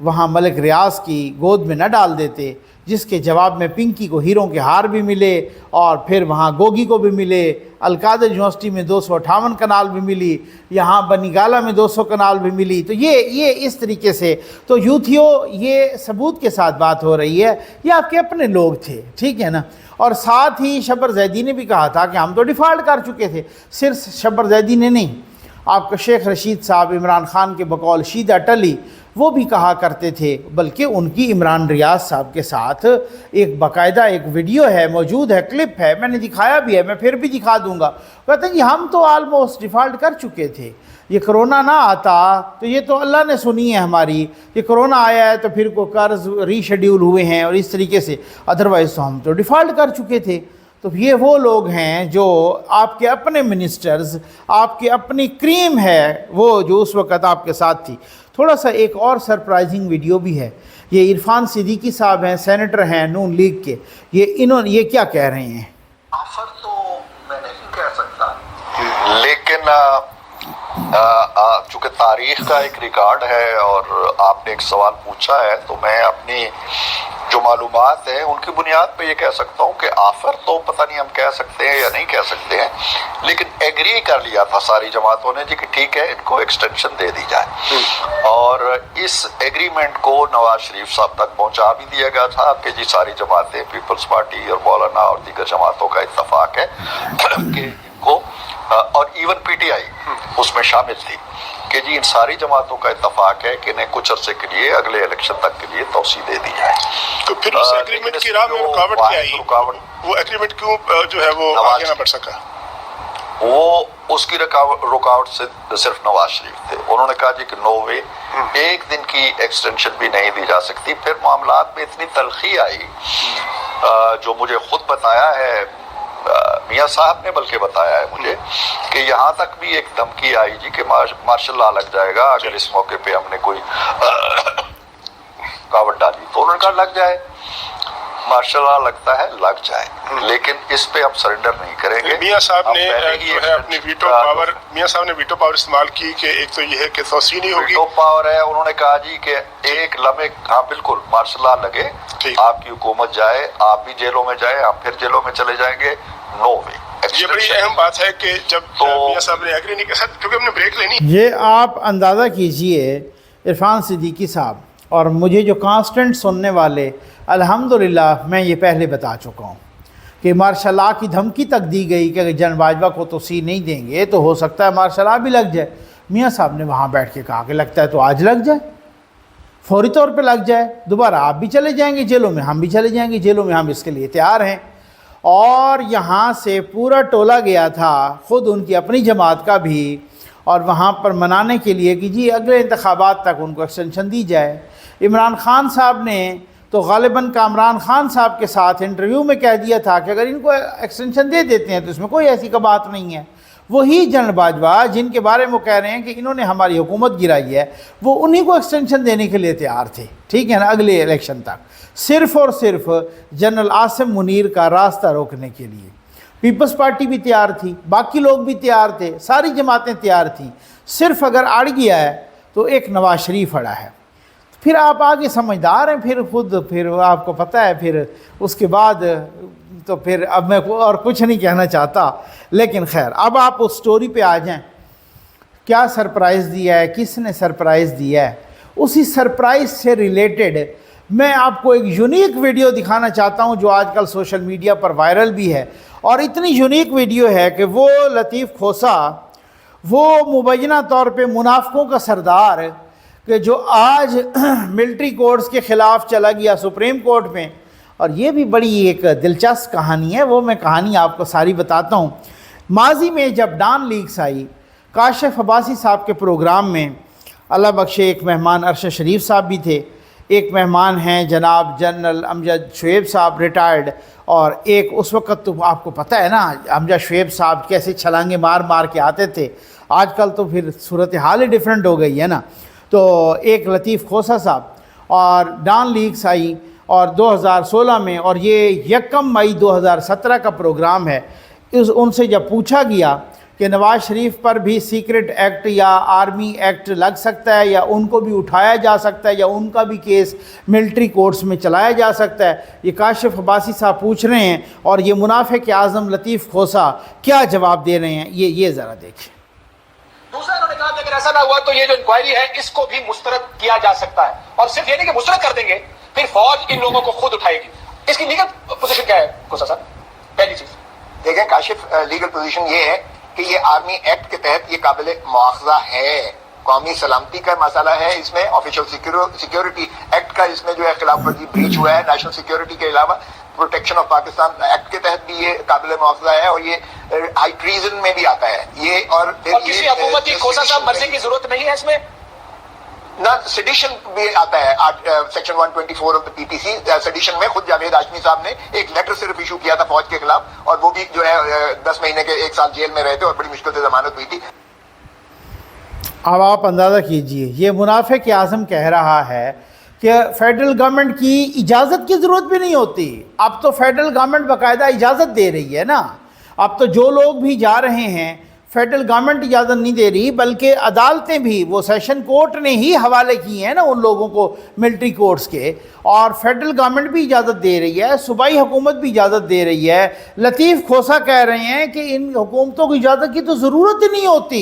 وہاں ملک ریاض کی گود میں نہ ڈال دیتے، جس کے جواب میں پنکی کو ہیروں کے ہار بھی ملے، اور پھر وہاں گوگی کو بھی ملے، القادر یونیورسٹی میں 258 کنال بھی ملی، یہاں بنی گالہ میں 200 کنال بھی ملی۔ تو یہ اس طریقے سے تو یوتھیو یہ ثبوت کے ساتھ بات ہو رہی ہے، یہ آپ کے اپنے لوگ تھے، ٹھیک ہے نا۔ اور ساتھ ہی شبر زیدی نے بھی کہا تھا کہ ہم تو ڈیفالٹ کر چکے تھے، صرف شبر زیدی نے نہیں، آپ کا شیخ رشید صاحب عمران خان کے بقول شیدہ ٹلی وہ بھی کہا کرتے تھے، بلکہ ان کی عمران ریاض صاحب کے ساتھ ایک باقاعدہ ایک ویڈیو ہے، موجود ہے، کلپ ہے، میں نے دکھایا بھی ہے، میں پھر بھی دکھا دوں گا۔ کہتے ہیں کہ ہم تو آلموسٹ ڈیفالٹ کر چکے تھے، یہ کرونا نہ آتا تو یہ تو اللہ نے سنی ہے ہماری، یہ کرونا آیا ہے تو پھر کو قرض ری شیڈیول ہوئے ہیں اور اس طریقے سے، ادروائز تو ہم تو ڈیفالٹ کر چکے تھے۔ تو یہ وہ لوگ ہیں جو آپ کے اپنے منسٹرز، آپ کی اپنی کریم ہے وہ جو اس وقت آپ کے ساتھ تھی۔ تھوڑا سا ایک اور سرپرائزنگ ویڈیو بھی ہے، یہ عرفان صدیقی صاحب ہیں، سینیٹر ہیں نون لیگ کے، یہ کیا کہہ رہے ہیں؟ آفر تو میں نہیں کہہ سکتا، لیکن چونکہ تاریخ کا ایک ریکارڈ ہے اور آپ نے ایک سوال پوچھا ہے، تو میں اپنی جو معلومات ہیں ان کی بنیاد پہ یہ کہہ سکتا ہوں کہ آفر تو پتہ نہیں ہم کہہ سکتے ہیں یا نہیں کہہ سکتے ہیں، لیکن ایگری کر لیا تھا ساری جماعتوں نے جی کہ ٹھیک ہے ان کو ایکسٹینشن دے دی جائے، اور اس ایگریمنٹ کو نواز شریف صاحب تک پہنچا بھی دیا گیا تھا کہ جی ساری جماعتیں، پیپلز پارٹی اور مولانا اور دیگر جماعتوں کا اتفاق ہے کہ ان کو، اور ایون پی ٹی آئی اس میں شامل تھی کہ جی ان ساری جماعتوں کا اتفاق ہے کہ انہیں کچھ عرصے کے لیے اگلے الیکشن تک کے لیے توسیع دے دی جائے۔ تو پھر اس ایگریمنٹ کی راہ میں رکاوٹ کیا آئی؟ وہ ایگریمنٹ کیوں جو ہے وہ آگے نہ بڑھ سکا؟ وہ اس کی رکاوٹ سے صرف نواز شریف تھے، انہوں نے کہا جی کہ نو وے، ایک دن کی ایکسٹینشن بھی نہیں دی جا سکتی۔ پھر معاملات میں اتنی تلخی آئی، جو مجھے خود بتایا ہے میاں صاحب نے، بلکہ بتایا ہے مجھے کہ یہاں تک بھی ایک دھمکی آئی جی کہ مارشل لا لگ جائے گا اگر اس موقع پہ ہم نے کوئی رکاوٹ ڈالی، تو انہوں نے کہا لگ جائے، مارشل لا لگتا ہے لگ جائے، لیکن اس پہ ہم سرنڈر نہیں کریں گے۔ میاں صاحب نے جو ہے اپنی ویٹو پاور استعمال کی کہ ایک تو یہ ہے کہ توسیع نہیں ہوگی، ویٹو پاور ہے، انہوں نے کہا جی کہ ایک لمحے، ہاں بالکل مارشل لا لگے، آپ کی حکومت جائے، آپ بھی جیلوں میں جائیں، ہم پھر جیلوں میں چلے جائیں گے، نو وے۔ یہ بڑی اہم بات ہے کہ جب میاں صاحب نے ایگری نہیں کیا، کیونکہ ہم نے بریک لینی۔ یہ آپ اندازہ کیجئے عرفان صدیقی صاحب، اور مجھے جو کانسٹنٹ سننے والے، الحمدللہ میں یہ پہلے بتا چکا ہوں کہ مارشل لا کی دھمکی تک دی گئی کہ اگر جن باجوہ کو توسیع نہیں دیں گے تو ہو سکتا ہے مارشل لا بھی لگ جائے۔ میاں صاحب نے وہاں بیٹھ کے کہا کہ لگتا ہے تو آج لگ جائے، فوری طور پہ لگ جائے، دوبارہ آپ بھی چلے جائیں گے جیلوں میں، ہم بھی چلے جائیں گے جیلوں میں، ہم اس کے لیے تیار ہیں۔ اور یہاں سے پورا ٹولا گیا تھا، خود ان کی اپنی جماعت کا بھی، اور وہاں پر منانے کے لیے کہ جی اگلے انتخابات تک ان کو ایکسٹینشن دی جائے۔ عمران خان صاحب نے تو غالباً کامران خان صاحب کے ساتھ انٹرویو میں کہہ دیا تھا کہ اگر ان کو ایکسٹینشن دے دیتے ہیں تو اس میں کوئی ایسی کا بات نہیں ہے۔ وہی جنرل باجوہ جن کے بارے میں وہ کہہ رہے ہیں کہ انہوں نے ہماری حکومت گرائی ہے، وہ انہی کو ایکسٹینشن دینے کے لیے تیار تھے، ٹھیک ہے نا، اگلے الیکشن تک، صرف اور صرف جنرل عاصم منیر کا راستہ روکنے کے لیے۔ پیپلز پارٹی بھی تیار تھی، باقی لوگ بھی تیار تھے، ساری جماعتیں تیار تھیں، صرف اگر اڑ گیا ہے تو ایک نواز شریف اڑا ہے۔ پھر آپ آگے سمجھدار ہیں، پھر آپ کو پتہ ہے، پھر اس کے بعد تو پھر اب میں اور کچھ نہیں کہنا چاہتا، لیکن خیر اب آپ اس سٹوری پہ آ جائیں، کیا سرپرائز دیا ہے، کس نے سرپرائز دیا ہے۔ اسی سرپرائز سے ریلیٹڈ میں آپ کو ایک یونیک ویڈیو دکھانا چاہتا ہوں جو آج کل سوشل میڈیا پر وائرل بھی ہے، اور اتنی یونیک ویڈیو ہے کہ وہ لطیف کھوسا، وہ مبینہ طور پہ منافقوں کا سردار کہ جو آج ملٹری کورٹس کے خلاف چلا گیا سپریم کورٹ میں، اور یہ بھی بڑی ایک دلچسپ کہانی ہے، وہ میں کہانی آپ کو ساری بتاتا ہوں۔ ماضی میں جب ڈان لیکس آئی، کاشف عباسی صاحب کے پروگرام میں اللہ بخشے ایک مہمان ارشد شریف صاحب بھی تھے، ایک مہمان ہیں جناب جنرل امجد شعیب صاحب ریٹائرڈ، اور ایک اس وقت تو آپ کو پتہ ہے نا امجد شعیب صاحب کیسے چھلانگے مار مار کے آتے تھے، آج کل تو پھر صورتحال ہی ڈیفرنٹ ہو گئی ہے نا۔ تو ایک لطیف کھوسا صاحب اور ڈان لیکس آئی، اور 2016 میں، اور یہ 1 مئی 2017 کا پروگرام ہے، ان سے جب پوچھا گیا کہ نواز شریف پر بھی سیکرٹ ایکٹ یا آرمی ایکٹ لگ سکتا ہے یا ان کو بھی اٹھایا جا سکتا ہے یا ان کا بھی کیس ملٹری کورٹس میں چلایا جا سکتا ہے؟ یہ کاشف عباسی صاحب پوچھ رہے ہیں، اور یہ منافق اعظم لطیف کھوسا کیا جواب دے رہے ہیں، یہ ذرا دیکھیں۔ دوسرا انہوں نے کہا کہ اگر ایسا نہ ہوا تو یہ جو انکوائری ہے اس کو بھی مسترد کیا جا سکتا ہے، اور صرف یہ نہیں کہ مسترد کر دیں گے، پھر فوج ان لوگوں کو خود اٹھائے گی۔ اس کی لیگل پوزیشن کیا ہے کھوسا صاحب؟ پہلی چیز دیکھیں کاشف، لیگل پوزیشن یہ ہے کہ یہ آرمی ایکٹ کے تحت یہ قابل مواخذہ ہے، قومی سلامتی کا مسئلہ ہے، اس میں آفیشل سیکیورٹی ایکٹ کا اس میں جو ہے خلاف ورزی بریچ ہوا ہے، نیشنل سیکیورٹی کے علاوہ پروٹیکشن آف پاکستان ایکٹ کے تحت بھی یہ قابل مواخذہ ہے، اور یہ ہائی ٹریزن میں بھی آتا ہے یہ۔ اور کسی حکومت کی کھوسا صاحب مرضی کی ضرورت نہیں ہے اس میں نہ، سیڈیشن بھی آتا ہے section 124 of the PPC۔ Sedation میں خود جاوید ہاشمی صاحب نے ایک لیٹر صرف ایشو کیا تھا فوج کے خلاف، اور وہ بھی جو ہے 10 مہینے کے 1 سال جیل میں رہے تھے اور بڑی مشکل سے ضمانت ہوئی تھی۔ اب آپ اندازہ کیجئے، یہ منافق اعظم کہہ رہا ہے کہ فیڈرل گورنمنٹ کی اجازت کی ضرورت بھی نہیں ہوتی، اب تو فیڈرل گورنمنٹ باقاعدہ اجازت دے رہی ہے نا، اب تو جو لوگ بھی جا رہے ہیں فیڈرل گورنمنٹ اجازت نہیں دے رہی بلکہ عدالتیں بھی، وہ سیشن کورٹ نے ہی حوالے کیے ہیں نا ان لوگوں کو ملٹری کورٹس کے، اور فیڈرل گورنمنٹ بھی اجازت دے رہی ہے، صوبائی حکومت بھی اجازت دے رہی ہے۔ لطیف کھوسا کہہ رہے ہیں کہ ان حکومتوں کو اجازت کی تو ضرورت ہی نہیں ہوتی،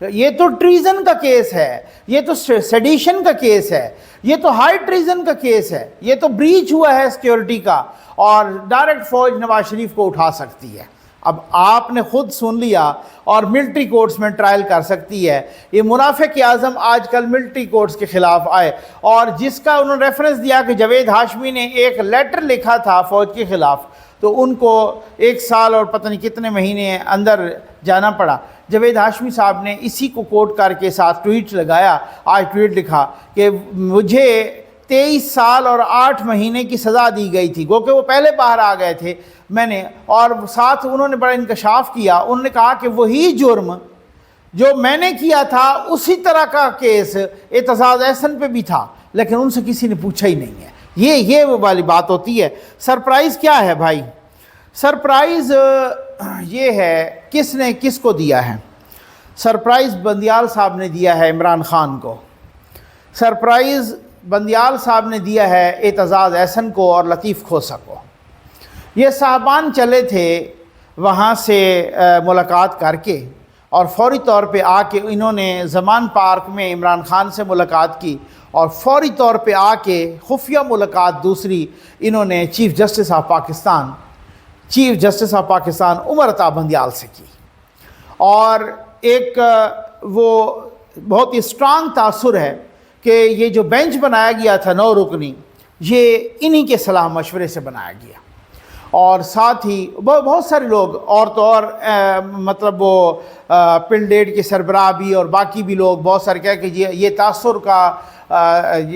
یہ تو ٹریزن کا کیس ہے، یہ تو سیڈیشن کا کیس ہے، یہ تو ہائی ٹریزن کا کیس ہے، یہ تو بریچ ہوا ہے سیکیورٹی کا، اور ڈائریکٹ فوج نواز شریف کو اٹھا سکتی ہے۔ اب آپ نے خود سن لیا، اور ملٹری کورٹس میں ٹرائل کر سکتی ہے۔ یہ منافق اعظم آج کل ملٹری کورٹس کے خلاف آئے، اور جس کا انہوں نے ریفرنس دیا کہ جاوید ہاشمی نے ایک لیٹر لکھا تھا فوج کے خلاف، تو ان کو 1 سال اور پتہ نہیں کتنے مہینے اندر جانا پڑا۔ جاوید ہاشمی صاحب نے اسی کو کوٹ کر کے ساتھ ٹویٹ لگایا، آج ٹویٹ لکھا کہ مجھے 23 سال اور 8 مہینے کی سزا دی گئی تھی، گو کہ وہ پہلے باہر آ گئے تھے میں نے، اور ساتھ انہوں نے بڑا انکشاف کیا، انہوں نے کہا کہ وہی جرم جو میں نے کیا تھا اسی طرح کا کیس اعتزاز احسن پہ بھی تھا، لیکن ان سے کسی نے پوچھا ہی نہیں ہے۔ یہ وہ والی بات ہوتی ہے۔ سرپرائز کیا ہے بھائی؟ سرپرائز یہ ہے کس نے کس کو دیا ہے؟ سرپرائز بندیال صاحب نے دیا ہے عمران خان کو، سرپرائز بندیال صاحب نے دیا ہے اعتزاز احسن کو اور لطیف کھوسا کو۔ یہ صاحبان چلے تھے وہاں سے ملاقات کر کے، اور فوری طور پہ آ کے انہوں نے زمان پارک میں عمران خان سے ملاقات کی، اور فوری طور پہ آ کے خفیہ ملاقات دوسری انہوں نے chief justice of Pakistan Umar Ata Bandial سے کی، اور ایک وہ بہت ہی اسٹرانگ تاثر ہے کہ یہ جو بینچ بنایا گیا تھا 9 رکنی، یہ انہی کے صلاح مشورے سے بنایا گیا، اور ساتھ ہی بہت سارے لوگ اور تو اور مطلب وہ پل ڈیٹ کے سربراہ بھی اور باقی بھی لوگ بہت سارے کہہ کہ یہ تاثر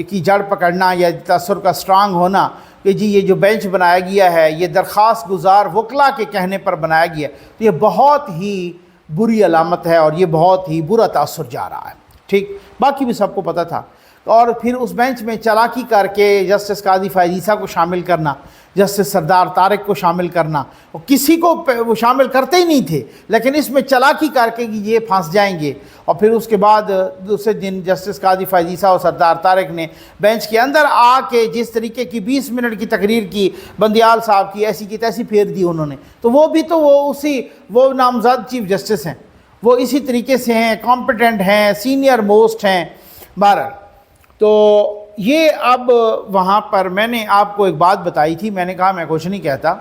کی جڑ پکڑنا یا تاثر کا اسٹرانگ ہونا کہ جی یہ جو بینچ بنایا گیا ہے یہ درخواست گزار وکلا کے کہنے پر بنایا گیا، تو یہ بہت ہی بری علامت ہے اور یہ بہت ہی برا تاثر جا رہا ہے۔ ٹھیک، باقی بھی سب کو پتہ تھا۔ اور پھر اس بینچ میں چالاکی کر کے جسٹس قاضی فائز عیسیٰ کو شامل کرنا، جسٹس سردار طارق کو شامل کرنا، وہ کسی کو وہ شامل کرتے ہی نہیں تھے، لیکن اس میں چالاکی کر کے کہ یہ پھنس جائیں گے، اور پھر اس کے بعد دوسرے دن جسٹس قاضی فائز عیسیٰ اور سردار طارق نے بینچ کے اندر آ کے جس طریقے کی 20 منٹ کی تقریر کی بندیال صاحب کی، ایسی کی تیسی پھیر دی انہوں نے، تو وہ بھی تو وہ نامزد چیف جسٹس ہیں، وہ اسی طریقے سے ہیں، کمپیٹنٹ ہیں، سینئر موسٹ ہیں۔ بہرحال تو یہ اب وہاں پر میں نے آپ کو ایک بات بتائی تھی، میں نے کہا میں کچھ نہیں کہتا،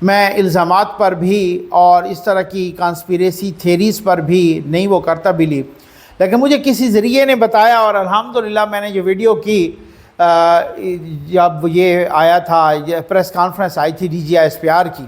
میں الزامات پر بھی اور اس طرح کی کانسپیریسی تھیریز پر بھی نہیں وہ کرتا بلیو، لیکن مجھے کسی ذریعے نے بتایا، اور الحمدللہ میں نے جو ویڈیو کی جب یہ آیا تھا پریس کانفرنس آئی تھی DGI-SPR کی،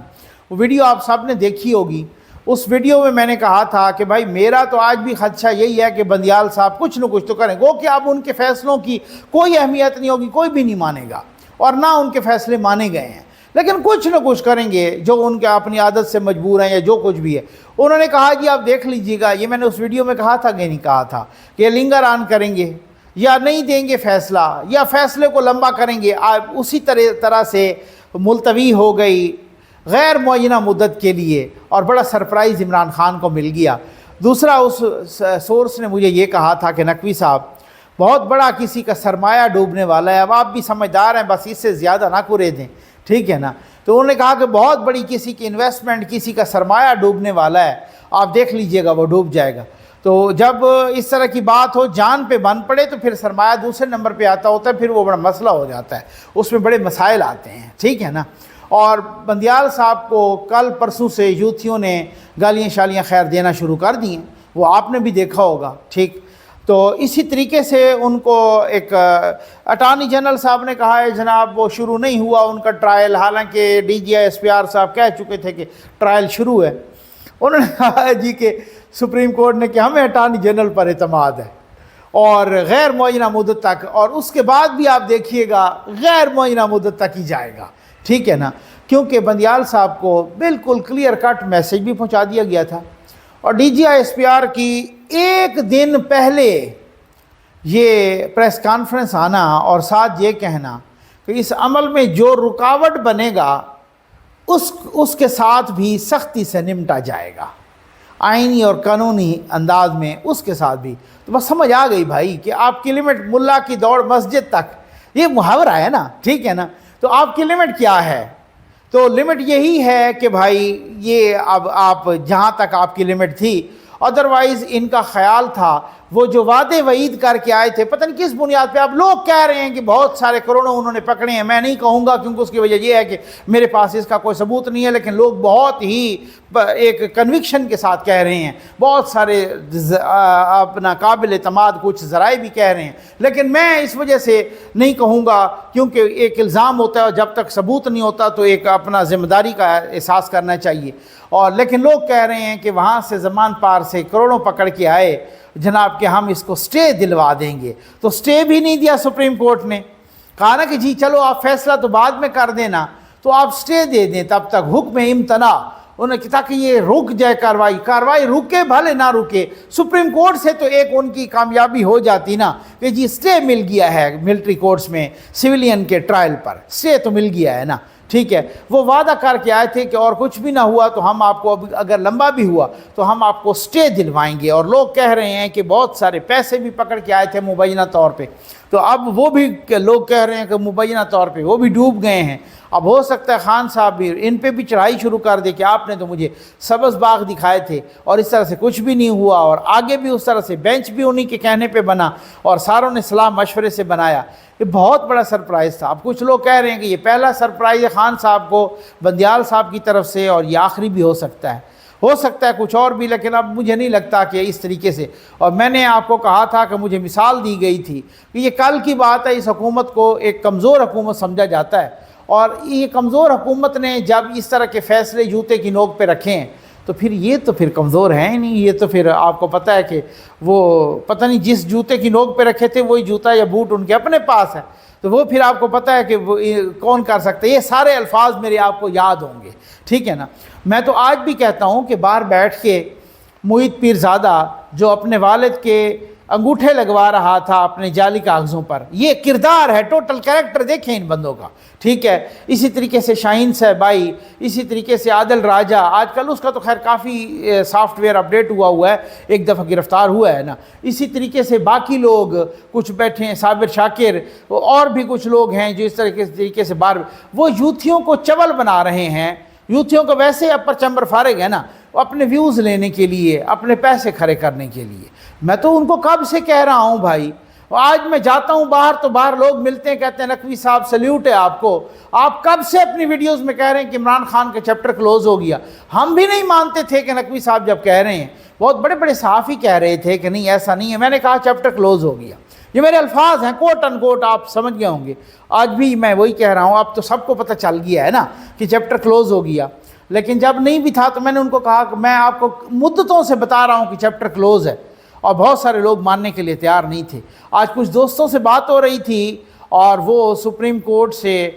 وہ ویڈیو آپ سب نے دیکھی ہوگی۔ اس ویڈیو میں نے کہا تھا کہ بھائی میرا تو آج بھی خدشہ یہی ہے کہ بندیال صاحب کچھ نہ کچھ تو کریں، گو کہ اب ان کے فیصلوں کی کوئی اہمیت نہیں ہوگی، کوئی بھی نہیں مانے گا، اور نہ ان کے فیصلے مانے گئے ہیں، لیکن کچھ نہ کچھ کریں گے جو ان کے اپنی عادت سے مجبور ہیں یا جو کچھ بھی ہے۔ انہوں نے کہا جی آپ دیکھ لیجئے گا، یہ میں نے اس ویڈیو میں کہا تھا کہ نہیں کہا تھا کہ لنگر آن کریں گے یا نہیں دیں گے فیصلہ، یا فیصلے کو لمبا کریں گے۔ اسی طرح سے ملتوی ہو گئی غیر معینہ مدت کے لیے، اور بڑا سرپرائز عمران خان کو مل گیا۔ دوسرا، اس سورس نے مجھے یہ کہا تھا کہ نقوی صاحب بہت بڑا کسی کا سرمایہ ڈوبنے والا ہے، اب آپ بھی سمجھدار ہیں، بس اس سے زیادہ نہ کرے دیں، ٹھیک ہے نا۔ تو انہوں نے کہا کہ بہت بڑی کسی کی انویسٹمنٹ، کسی کا سرمایہ ڈوبنے والا ہے، آپ دیکھ لیجئے گا وہ ڈوب جائے گا۔ تو جب اس طرح کی بات ہو، جان پہ بن پڑے، تو پھر سرمایہ دوسرے نمبر پہ آتا ہوتا ہے، پھر وہ بڑا مسئلہ ہو جاتا ہے، اس میں بڑے مسائل آتے ہیں، ٹھیک ہے نا۔ اور بندیال صاحب کو کل پرسوں سے یوتھیوں نے گالیاں شالیاں خیر دینا شروع کر دی ہیں، وہ آپ نے بھی دیکھا ہوگا، ٹھیک۔ تو اسی طریقے سے ان کو ایک اٹارنی جنرل صاحب نے کہا ہے جناب وہ شروع نہیں ہوا ان کا ٹرائل، حالانکہ D G I S P R صاحب کہہ چکے تھے کہ ٹرائل شروع ہے۔ انہوں نے کہا ہے جی کہ سپریم کورٹ نے کہ ہمیں اٹارنی جنرل پر اعتماد ہے اور غیر معینہ مدت تک، اور اس کے بعد بھی آپ دیکھیے گا غیر معینہ مدت تک ہی جائے گا، ٹھیک ہے نا، کیونکہ بندیال صاحب کو بالکل کلیئر کٹ میسیج بھی پہنچا دیا گیا تھا۔ اور D G I S P R کی ایک دن پہلے یہ پریس کانفرنس آنا اور ساتھ یہ کہنا کہ اس عمل میں جو رکاوٹ بنے گا اس کے ساتھ بھی سختی سے نمٹا جائے گا، آئینی اور قانونی انداز میں اس کے ساتھ بھی۔ تو بس سمجھ آ گئی بھائی کہ آپ کی لمٹ ملا کی دوڑ مسجد تک، یہ محاورہ ہے نا، ٹھیک ہے نا۔ تو آپ کی لمٹ کیا ہے؟ تو لمٹ یہی ہے کہ بھائی یہ اب آپ جہاں تک آپ کی لمٹ تھی، ادروائز ان کا خیال تھا وہ جو وعدے وعید کر کے آئے تھے، پتہ نہیں کس بنیاد پہ، اب لوگ کہہ رہے ہیں کہ بہت سارے کروڑوں انہوں نے پکڑے ہیں، میں نہیں کہوں گا کیونکہ اس کی وجہ یہ ہے کہ میرے پاس اس کا کوئی ثبوت نہیں ہے، لیکن لوگ بہت ہی ایک کنوکشن کے ساتھ کہہ رہے ہیں، بہت سارے اپنا قابل اعتماد کچھ ذرائع بھی کہہ رہے ہیں، لیکن میں اس وجہ سے نہیں کہوں گا کیونکہ ایک الزام ہوتا ہے اور جب تک ثبوت نہیں ہوتا تو ایک اپنا ذمہ داری کا احساس کرنا چاہیے۔ اور لیکن لوگ کہہ رہے ہیں کہ وہاں سے زمان پار سے کروڑوں پکڑ کے آئے جناب کہ ہم اس کو سٹے دلوا دیں گے، تو سٹے بھی نہیں دیا سپریم کورٹ نے، کہا نا کہ جی چلو آپ فیصلہ تو بعد میں کر دینا، تو آپ سٹے دے دیں تب تک، حکم امتناع، انہوں نے تاکہ یہ رک جائے کاروائی رکے بھلے نہ رکے۔ سپریم کورٹ سے تو ایک ان کی کامیابی ہو جاتی نا کہ جی سٹے مل گیا ہے ملٹری کورٹس میں سویلین کے ٹرائل پر، سٹے تو مل گیا ہے نا، ٹھیک ہے۔ وہ وعدہ کر کے آئے تھے کہ اور کچھ بھی نہ ہوا تو ہم آپ کو، اگر لمبا بھی ہوا تو ہم آپ کو سٹے دلوائیں گے، اور لوگ کہہ رہے ہیں کہ بہت سارے پیسے بھی پکڑ کے آئے تھے مبینہ طور پہ، تو اب وہ بھی لوگ کہہ رہے ہیں کہ مبینہ طور پہ وہ بھی ڈوب گئے ہیں۔ اب ہو سکتا ہے خان صاحب بھی ان پہ بھی چڑھائی شروع کر دے کہ آپ نے تو مجھے سبز باغ دکھائے تھے اور اس طرح سے کچھ بھی نہیں ہوا، اور آگے بھی اس طرح سے بینچ بھی انہی کے کہنے پہ بنا اور ساروں نے صلاح مشورے سے بنایا۔ یہ بہت بڑا سرپرائز تھا۔ اب کچھ لوگ کہہ رہے ہیں کہ یہ پہلا سرپرائز ہے خان صاحب کو بندیال صاحب کی طرف سے اور یہ آخری بھی ہو سکتا ہے کچھ اور بھی، لیکن اب مجھے نہیں لگتا کہ اس طریقے سے۔ اور میں نے آپ کو کہا تھا کہ مجھے مثال دی گئی تھی کہ یہ کل کی بات ہے، اس حکومت کو ایک کمزور حکومت سمجھا جاتا ہے، اور یہ کمزور حکومت نے جب اس طرح کے فیصلے جوتے کی نوک پہ رکھے ہیں تو پھر یہ تو پھر کمزور ہیں ہی نہیں، یہ تو پھر آپ کو پتہ ہے کہ وہ پتہ نہیں جس جوتے کی نوک پہ رکھے تھے وہی جوتا یا بوٹ ان کے اپنے پاس ہے، تو وہ پھر آپ کو پتہ ہے کہ وہ کون کر سکتے۔ یہ سارے الفاظ میرے آپ کو یاد ہوں گے، ٹھیک ہے نا۔ میں تو آج بھی کہتا ہوں کہ باہر بیٹھ کے معید پیرزادہ جو اپنے والد کے انگوٹھے لگوا رہا تھا اپنے جعلی کاغذوں پر، یہ کردار ہے، ٹوٹل کریکٹر دیکھیں ان بندوں کا، ٹھیک ہے۔ اسی طریقے سے شاہین صاحبائی، اسی طریقے سے عادل راجہ، آج کل اس کا تو خیر کافی سافٹ ویئر اپڈیٹ ہوا ہے، ایک دفعہ گرفتار ہوا ہے نا۔ اسی طریقے سے باقی لوگ کچھ بیٹھے ہیں، صابر شاکر اور بھی کچھ لوگ ہیں جو اس طریقے سے باہر وہ یوتھیوں کو چول بنا رہے ہیں۔ یوتھیوں کو ویسے اپر چمبر فارغ ہے نا، اپنے ویوز لینے کے لیے، اپنے پیسے کھڑے کرنے کے لیے۔ میں تو ان کو کب سے کہہ رہا ہوں بھائی، آج میں جاتا ہوں باہر تو باہر لوگ ملتے ہیں کہتے ہیں نقوی صاحب سلیوٹ ہے آپ کو، آپ کب سے اپنی ویڈیوز میں کہہ رہے ہیں کہ عمران خان کا چیپٹر کلوز ہو گیا۔ ہم بھی نہیں مانتے تھے کہ نقوی صاحب جب کہہ رہے ہیں، بہت بڑے بڑے صحافی کہہ رہے تھے کہ نہیں ایسا نہیں ہے، میں نے کہا چیپٹر کلوز ہو گیا، یہ میرے الفاظ ہیں، کوٹ ان کوٹ، آپ سمجھ گئے ہوں گے۔ آج بھی میں وہی کہہ رہا ہوں، اب تو سب کو پتہ چل گیا ہے نا کہ چیپٹر کلوز ہو گیا، لیکن جب نہیں بھی تھا تو میں نے ان کو کہا کہ میں آپ کو مدتوں سے بتا رہا ہوں کہ چیپٹر کلوز ہے، اور بہت سارے لوگ ماننے کے لیے تیار نہیں تھے۔ آج کچھ دوستوں سے بات ہو رہی تھی اور وہ سپریم کورٹ سے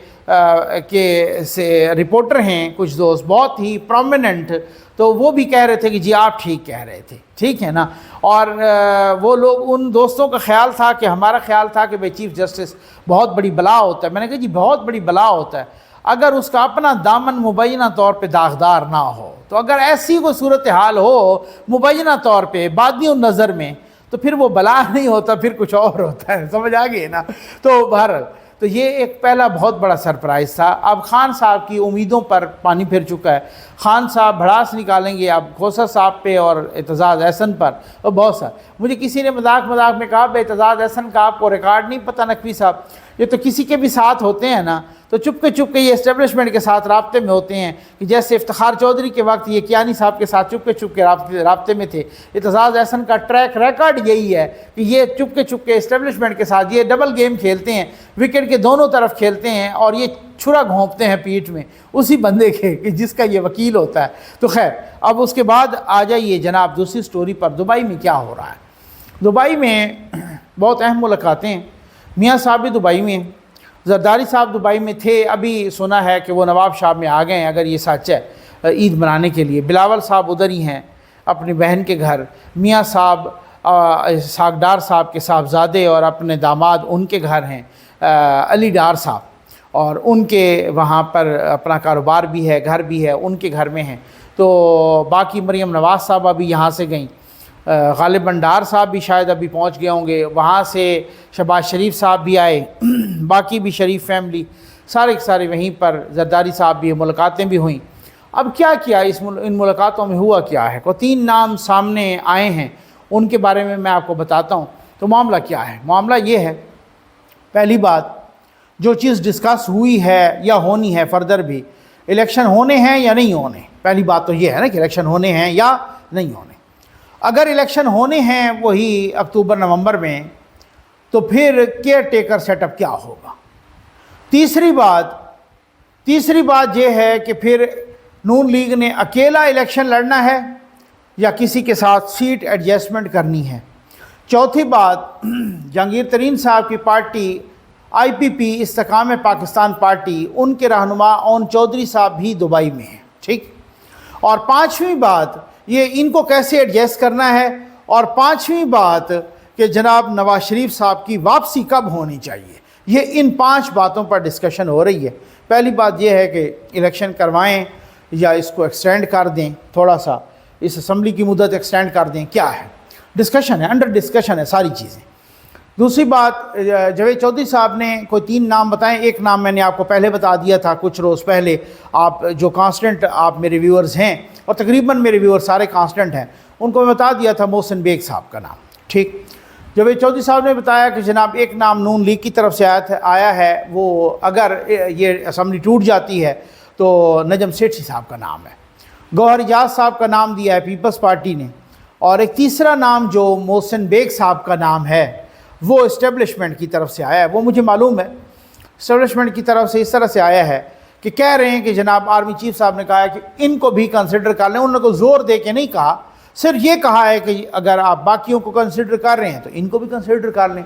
رپورٹر ہیں کچھ دوست بہت ہی پرومیننٹ، تو وہ بھی کہہ رہے تھے کہ جی آپ ٹھیک کہہ رہے تھے، ٹھیک ہے نا۔ اور وہ لوگ، ان دوستوں کا خیال تھا کہ ہمارا خیال تھا کہ بھئی چیف جسٹس بہت بڑی بلا ہوتا ہے۔ میں نے کہا جی بہت بڑی بلا ہوتا ہے، اگر اس کا اپنا دامن مبینہ طور پہ داغدار نہ ہو، تو اگر ایسی کوئی صورتحال ہو مبینہ طور پہ بادی النظر میں، تو پھر وہ بلا نہیں ہوتا، پھر کچھ اور ہوتا ہے، سمجھ آ گئی نا؟ تو بہرحال تو یہ ایک پہلا بہت بڑا سرپرائز تھا۔ اب خان صاحب کی امیدوں پر پانی پھر چکا ہے، خان صاحب بھڑاس نکالیں گے اب کھوسہ صاحب پہ اور اعتزاز احسن پر، اور بہت سا۔ مجھے کسی نے مذاق میں کہا بھائی اعتزاز احسن کا آپ کو ریکارڈ نہیں پتہ نقوی صاحب، یہ تو کسی کے بھی ساتھ ہوتے ہیں نا تو چپ کے یہ اسٹیبلشمنٹ کے ساتھ رابطے میں ہوتے ہیں، کہ جیسے افتخار چودھری کے وقت یہ کیانی صاحب کے ساتھ چپ کے رابطے میں تھے۔ اعتزاز احسن کا ٹریک ریکارڈ یہی ہے کہ یہ چپ کے اسٹیبلشمنٹ کے ساتھ یہ ڈبل گیم کھیلتے ہیں، وکٹ کے دونوں طرف کھیلتے ہیں، اور یہ چھرا گھونپتے ہیں پیٹھ میں اسی بندے کے کہ جس کا یہ وکیل ہوتا ہے۔ تو خیر، اب اس کے بعد آ جائیے جناب دوسری سٹوری پر، دبئی میں کیا ہو رہا ہے۔ دبئی میں بہت اہم ملاقاتیں ہیں، میاں صاحب بھی دبئی میں، زرداری صاحب دبئی میں تھے، ابھی سنا ہے کہ وہ نواب شاہ میں آ گئے ہیں، اگر یہ سچ ہے، عید منانے کے لیے۔ بلاول صاحب ادھر ہی ہیں اپنی بہن کے گھر، میاں صاحب ساگڈار صاحب کے صاحبزادے اور اپنے داماد ان کے گھر ہیں علی ڈار صاحب، اور ان کے وہاں پر اپنا کاروبار بھی ہے، گھر بھی ہے، ان کے گھر میں ہیں۔ تو باقی مریم نواز صاحب ابھی یہاں سے گئیں، غالباً ڈار صاحب بھی شاید ابھی پہنچ گئے ہوں گے، وہاں سے شہباز شریف صاحب بھی آئے، باقی بھی شریف فیملی سارے کے سارے وہیں پر، زرداری صاحب بھی، ملاقاتیں بھی ہوئیں۔ اب کیا ان ملاقاتوں میں ہوا کیا ہے؟ کو 3 نام سامنے آئے ہیں، ان کے بارے میں آپ کو بتاتا ہوں۔ تو معاملہ کیا ہے؟ معاملہ یہ ہے، پہلی بات جو چیز ڈسکس ہوئی ہے یا ہونی ہے فردر بھی، الیکشن ہونے ہیں یا نہیں ہونے۔ پہلی بات تو یہ ہے نا کہ الیکشن ہونے ہیں یا نہیں ہونے۔ اگر الیکشن ہونے ہیں وہی اکتوبر نومبر میں، تو پھر کیئر ٹیکر سیٹ اپ کیا ہوگا۔ تیسری بات یہ ہے کہ پھر نون لیگ نے اکیلا الیکشن لڑنا ہے یا کسی کے ساتھ سیٹ ایڈجسٹمنٹ کرنی ہے۔ چوتھی بات، جہانگیر ترین صاحب کی پارٹی IPP استحکام پاکستان پارٹی، ان کے رہنما اون چودھری صاحب بھی دبئی میں ہیں، ٹھیک۔ اور 5ویں بات یہ ان کو کیسے ایڈجسٹ کرنا ہے، اور 5ویں بات کہ جناب نواز شریف صاحب کی واپسی کب ہونی چاہیے۔ یہ ان 5 باتوں پر ڈسکشن ہو رہی ہے۔ پہلی بات یہ ہے کہ الیکشن کروائیں یا اس کو ایکسٹینڈ کر دیں، تھوڑا سا اس اسمبلی کی مدت ایکسٹینڈ کر دیں، کیا ہے ڈسکشن ہے، انڈر ڈسکشن ہے ساری چیزیں۔ دوسری بات، جاوید چودھری صاحب نے کوئی 3 نام بتائیں۔ ایک نام میں نے آپ کو پہلے بتا دیا تھا کچھ روز پہلے، آپ جو کانسٹنٹ آپ میرے ویورز ہیں، اور تقریباً میرے ویورز سارے کانسٹنٹ ہیں، ان کو میں بتا دیا تھا، محسن بیگ صاحب کا نام، ٹھیک۔ جاوید چودھری صاحب نے بتایا کہ جناب ایک نام نون لیگ کی طرف سے آیا ہے، وہ اگر یہ اسمبلی ٹوٹ جاتی ہے تو نجم سیٹھی صاحب کا نام ہے۔ گوہر اجاز صاحب کا نام دیا ہے پیپلز پارٹی نے، اور ایک تیسرا نام جو محسن بیگ صاحب کا نام ہے وہ اسٹیبلشمنٹ کی طرف سے آیا ہے۔ وہ مجھے معلوم ہے اسٹیبلشمنٹ کی طرف سے اس طرح سے آیا ہے کہ کہہ رہے ہیں کہ جناب آرمی چیف صاحب نے کہا ہے کہ ان کو بھی کنسیڈر کر لیں۔ انہوں نے کوئی زور دے کے نہیں کہا، صرف یہ کہا ہے کہ اگر آپ باقیوں کو کنسیڈر کر رہے ہیں تو ان کو بھی کنسیڈر کر لیں۔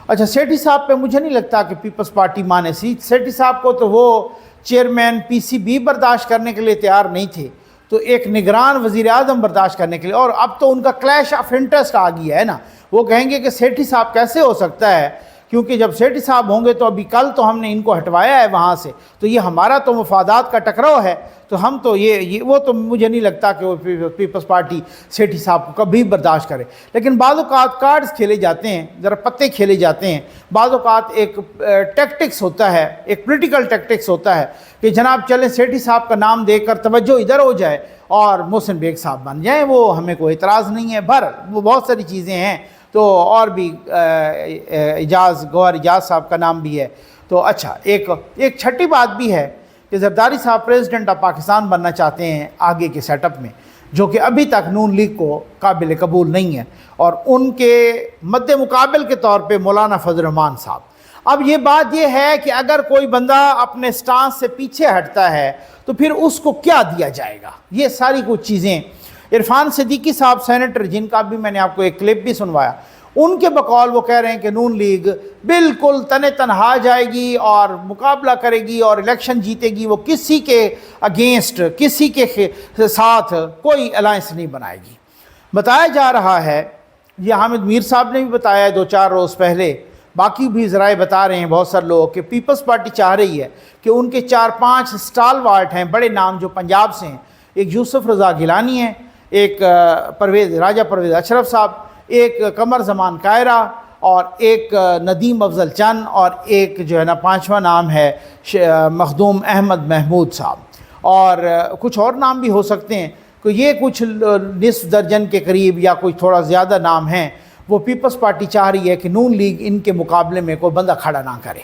اچھا، سیٹھی صاحب پہ مجھے نہیں لگتا کہ پیپلز پارٹی مانے سی۔ سیٹھی صاحب کو تو وہ چیئرمین PCB برداشت کرنے کے لیے تیار نہیں تھے، تو ایک نگران وزیر اعظم برداشت کرنے کے لیے، اور اب تو ان کا کلیش آف انٹرسٹ آ گیا ہے نا۔ وہ کہیں گے کہ سیٹھی صاحب کیسے ہو سکتا ہے، کیونکہ جب سیٹھی صاحب ہوں گے تو ابھی کل تو ہم نے ان کو ہٹوایا ہے وہاں سے، تو یہ ہمارا تو مفادات کا ٹکراؤ ہے، تو ہم تو یہ وہ تو مجھے نہیں لگتا کہ وہ پیپلز پارٹی سیٹھی صاحب کو کبھی برداشت کرے۔ لیکن بعض اوقات کارڈز کھیلے جاتے ہیں، ذرا پتے کھیلے جاتے ہیں، بعض اوقات ایک ٹیکٹکس ہوتا ہے، ایک پولیٹیکل ٹیکٹکس ہوتا ہے کہ جناب چلیں سیٹھی صاحب کا نام دے کر توجہ ادھر ہو جائے اور محسن بیگ صاحب بن جائیں، وہ ہمیں کوئی اعتراض نہیں ہے۔ وہ بہت ساری چیزیں ہیں، تو اور بھی گوہر اجاز صاحب کا نام بھی ہے۔ تو اچھا، ایک چھٹی بات بھی ہے کہ زرداری صاحب پریزیڈنٹ آف پاکستان بننا چاہتے ہیں آگے کے سیٹ اپ میں، جو کہ ابھی تک نون لیگ کو قابل قبول نہیں ہے، اور ان کے مد مقابل کے طور پہ مولانا فضل الرحمان صاحب۔ اب یہ بات یہ ہے کہ اگر کوئی بندہ اپنے سٹانس سے پیچھے ہٹتا ہے تو پھر اس کو کیا دیا جائے گا، یہ ساری کچھ چیزیں۔ عرفان صدیقی صاحب سینیٹر، جن کا بھی میں نے آپ کو ایک کلپ بھی سنوایا، ان کے بقول وہ کہہ رہے ہیں کہ نون لیگ بالکل تنے تنہا جائے گی اور مقابلہ کرے گی اور الیکشن جیتے گی، وہ کسی کے اگینسٹ، کسی کے ساتھ کوئی الائنس نہیں بنائے گی۔ بتایا جا رہا ہے، یہ حامد میر صاحب نے بھی بتایا ہے 2-4 روز پہلے، باقی بھی ذرائع بتا رہے ہیں بہت سارے لوگ کہ پیپلز پارٹی چاہ رہی ہے کہ ان کے 4-5 اسٹالوارٹ ہیں بڑے نام جو پنجاب سے ہیں، ایک یوسف رضا گیلانی ہے، ایک راجہ پرویز اشرف صاحب، ایک قمر زمان کائرہ، اور ایک ندیم افضل چند، اور ایک جو ہے نا 5واں نام ہے مخدوم احمد محمود صاحب، اور کچھ اور نام بھی ہو سکتے ہیں، کہ یہ کچھ نصف درجن کے قریب یا کوئی تھوڑا زیادہ نام ہیں۔ وہ پیپلز پارٹی چاہ رہی ہے کہ نون لیگ ان کے مقابلے میں کوئی بندہ کھڑا نہ کرے،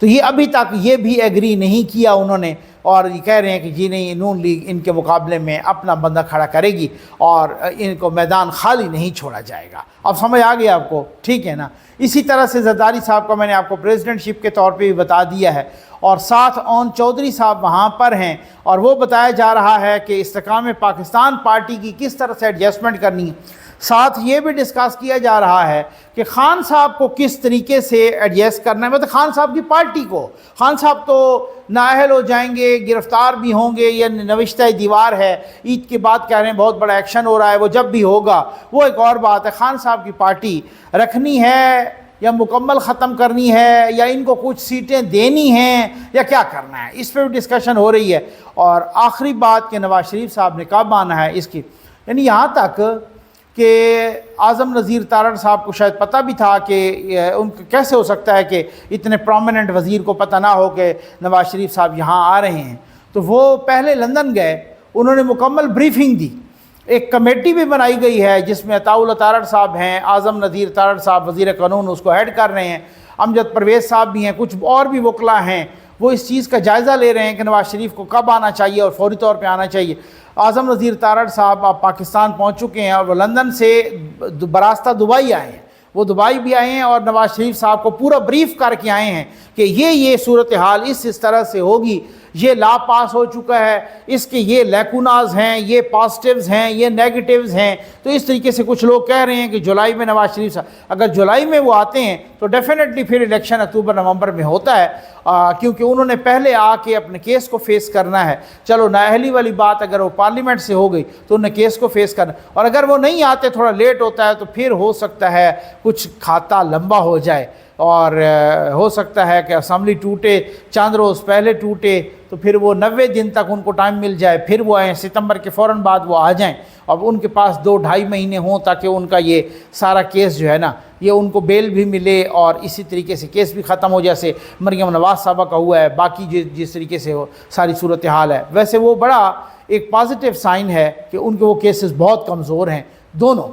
تو یہ ابھی تک یہ بھی ایگری نہیں کیا انہوں نے، اور یہ کہہ رہے ہیں کہ جی نہیں، نون لیگ ان کے مقابلے میں اپنا بندہ کھڑا کرے گی اور ان کو میدان خالی نہیں چھوڑا جائے گا۔ اب سمجھ آ گیا آپ کو، ٹھیک ہے نا؟ اسی طرح سے زرداری صاحب کا میں نے آپ کو پریزیڈنٹ شپ کے طور پہ بھی بتا دیا ہے، اور ساتھ اون چودھری صاحب وہاں پر ہیں، اور وہ بتایا جا رہا ہے کہ استحکام پاکستان پارٹی کی کس طرح سے ایڈجسٹمنٹ کرنی ہے۔ ساتھ یہ بھی ڈسکس کیا جا رہا ہے کہ خان صاحب کو کس طریقے سے ایڈجسٹ کرنا ہے، مطلب خان صاحب کی پارٹی کو۔ خان صاحب تو نااہل ہو جائیں گے، گرفتار بھی ہوں گے، یہ نوشتہ دیوار ہے، عید کے بعد کہہ رہے ہیں بہت بڑا ایکشن ہو رہا ہے، وہ جب بھی ہوگا وہ ایک اور بات ہے۔ خان صاحب کی پارٹی رکھنی ہے یا مکمل ختم کرنی ہے، یا ان کو کچھ سیٹیں دینی ہیں، یا کیا کرنا ہے، اس پہ بھی ڈسکشن ہو رہی ہے۔ اور آخری بات کہ نواز شریف صاحب نے کب آنا ہے اس کی، یعنی یہاں تک کہ اعظم نذیر تارڑ صاحب کو شاید پتہ بھی تھا کہ ان کو کیسے ہو سکتا ہے کہ اتنے پرومیننٹ وزیر کو پتہ نہ ہو کہ نواز شریف صاحب یہاں آ رہے ہیں، تو وہ پہلے لندن گئے، انہوں نے مکمل بریفنگ دی، ایک کمیٹی بھی بنائی گئی ہے جس میں عطاء اللہ تارڑ صاحب ہیں، اعظم نذیر تارڑ صاحب وزیر قانون اس کو ہیڈ کر رہے ہیں، امجد پرویز صاحب بھی ہیں، کچھ اور بھی وکلاء ہیں، وہ اس چیز کا جائزہ لے رہے ہیں کہ نواز شریف کو کب آنا چاہیے اور فوری طور پہ آنا چاہیے۔ اعظم نذیر تارڑ صاحب آپ پاکستان پہنچ چکے ہیں، اور وہ لندن سے براستہ دبئی آئے ہیں، وہ دبئی بھی آئے ہیں اور نواز شریف صاحب کو پورا بریف کر کے آئے ہیں کہ یہ صورتحال اس طرح سے ہوگی، یہ لا پاس ہو چکا ہے، اس کے یہ لیکوناز ہیں، یہ پازیٹیوز ہیں، یہ نیگیٹیوز ہیں۔ تو اس طریقے سے کچھ لوگ کہہ رہے ہیں کہ جولائی میں نواز شریف صاحب، اگر جولائی میں وہ آتے ہیں تو ڈیفینیٹلی پھر الیکشن اکتوبر نومبر میں ہوتا ہے، کیونکہ انہوں نے پہلے آ کے اپنے کیس کو فیس کرنا ہے۔ چلو نااہلی والی بات اگر وہ پارلیمنٹ سے ہو گئی تو انہیں کیس کو فیس کرنا، اور اگر وہ نہیں آتے، تھوڑا لیٹ ہوتا ہے، تو پھر ہو سکتا ہے کچھ کھاتا لمبا ہو جائے، اور ہو سکتا ہے کہ اسمبلی ٹوٹے، چند روز پہلے ٹوٹے، تو پھر وہ 90 دن تک ان کو ٹائم مل جائے، پھر وہ آئیں ستمبر کے فوراً بعد وہ آ جائیں، اب ان کے پاس 2-2.5 مہینے ہوں تاکہ ان کا یہ سارا کیس جو ہے نا، یہ ان کو بیل بھی ملے اور اسی طریقے سے کیس بھی ختم ہو، جیسے مریم نواز صاحبہ کا ہوا ہے، باقی جس طریقے سے وہ ساری صورتحال ہے۔ ویسے وہ بڑا ایک پازیٹیو سائن ہے کہ ان کے وہ کیسز بہت کمزور ہیں دونوں،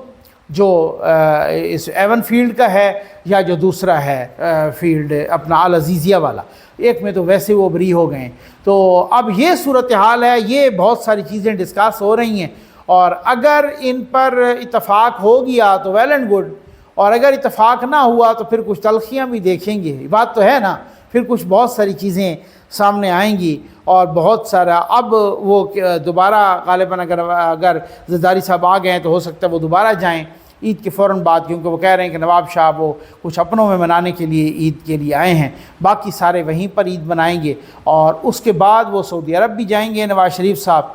جو اس ایون فیلڈ کا ہے یا جو دوسرا ہے فیلڈ اپنا العزیزیہ والا، ایک میں تو ویسے وہ بری ہو گئے ہیں۔ تو اب یہ صورتحال ہے، یہ بہت ساری چیزیں ڈسکس ہو رہی ہیں، اور اگر ان پر اتفاق ہو گیا تو ویل اینڈ گڈ، اور اگر اتفاق نہ ہوا تو پھر کچھ تلخیاں بھی دیکھیں گے، بات تو ہے نا، پھر کچھ بہت ساری چیزیں سامنے آئیں گی، اور بہت سارا اب وہ دوبارہ غالباً اگر زرداری صاحب آ گئے ہیں تو ہو سکتا ہے وہ دوبارہ جائیں عید کے فوراً بعد، کیونکہ وہ کہہ رہے ہیں کہ نواب شاہ وہ کچھ اپنوں میں منانے کے لیے عید کے لیے آئے ہیں، باقی سارے وہیں پر عید منائیں گے، اور اس کے بعد وہ سعودی عرب بھی جائیں گے نواز شریف صاحب،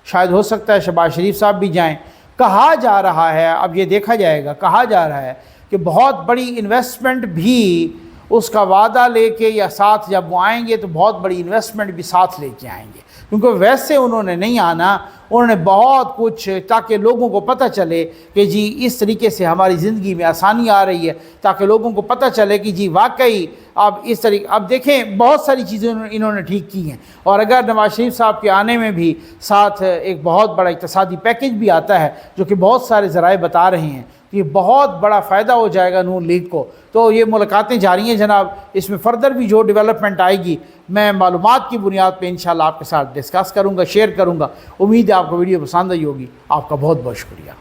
شاید ہو سکتا ہے شہباز شریف صاحب بھی جائیں۔ کہا جا رہا ہے، اب یہ دیکھا جائے گا، کہا جا رہا ہے کہ بہت بڑی انویسٹمنٹ بھی اس کا وعدہ لے کے یا ساتھ جب وہ آئیں گے تو بہت بڑی انویسٹمنٹ بھی ساتھ لے کے آئیں گے، کیونکہ ویسے انہوں نے نہیں آنا، انہوں نے بہت کچھ تاکہ لوگوں کو پتہ چلے کہ جی اس طریقے سے ہماری زندگی میں آسانی آ رہی ہے، تاکہ لوگوں کو پتہ چلے کہ جی واقعی اب اس طریقے، اب دیکھیں بہت ساری چیزیں انہوں نے ٹھیک کی ہیں، اور اگر نواز شریف صاحب کے آنے میں بھی ساتھ ایک بہت بڑا اقتصادی پیکج بھی آتا ہے جو کہ بہت سارے ذرائع بتا رہے ہیں، یہ بہت بڑا فائدہ ہو جائے گا نون لیگ کو۔ تو یہ ملاقاتیں جاری ہیں جناب، اس میں فردر بھی جو ڈیولپمنٹ آئے گی میں معلومات کی بنیاد پہ انشاءاللہ آپ کے ساتھ ڈسکس کروں گا، شیئر کروں گا۔ امید ہے آپ کو ویڈیو پسند آئی ہوگی۔ آپ کا بہت بہت شکریہ۔